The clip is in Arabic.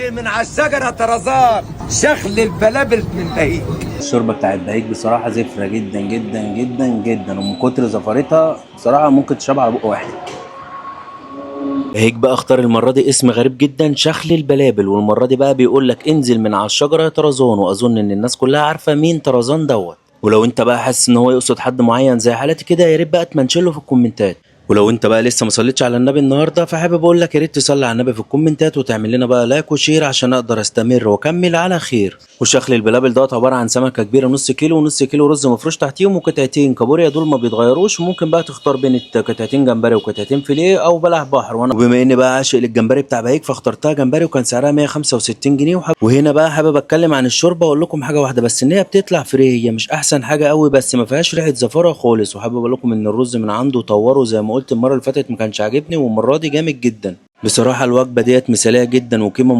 انزل من على الشجره طرزان، شخل البلابل من بهيج. الشوربه بتاعت بهيج بصراحه زفره جدا جدا جدا جدا، ومن كتر زفرتها بصراحه ممكن تشرب على بق واحد. بهيج بقى اختار المره دي اسم غريب جدا، شخل البلابل، والمره دي بقى بيقول لك انزل من على الشجره يا طرزان، واظن ان الناس كلها عارفه مين طرزان دوت. ولو انت بقى حاسس ان هو يقصد حد معين زي حالتي كده، يا ريت بقى تمنشله في الكومنتات. ولو انت بقى لسه ما صليتش على النبي النهارده، فحابب اقول لك يا ريت تصلي على النبي في الكومنتات، وتعمل لنا بقى لايك وشير عشان اقدر استمر واكمل على خير. وشخل البلابل دوت عباره عن سمكه كبيره نص كيلو، ونص كيلو رز مفروش تحتيهم، وقطعتين كابوريا دول ما بيتغيروش، وممكن بقى تختار بين قطعتين جمبري وقطعتين فيليه او بلح بحر. وانا وبما اني بقى عاشق للجمبري بتاع بهيك فاخترتها جمبري، وكان سعرها 165 جنيه. وهنا بقى حابب اتكلم عن الشوربه واقول لكم حاجه واحده بس، ان هي بتطلع فري، هي مش احسن حاجه قوي بس ما فيهاش ريحه زفاره خالص. وحابب اقول لكم ان الرز من عنده طوره زي ما قلت المره اللي فاتت ما كانش عاجبني، والمره دي جامد جدا بصراحه. الوجبه ديت مثاليه جدا وقيمه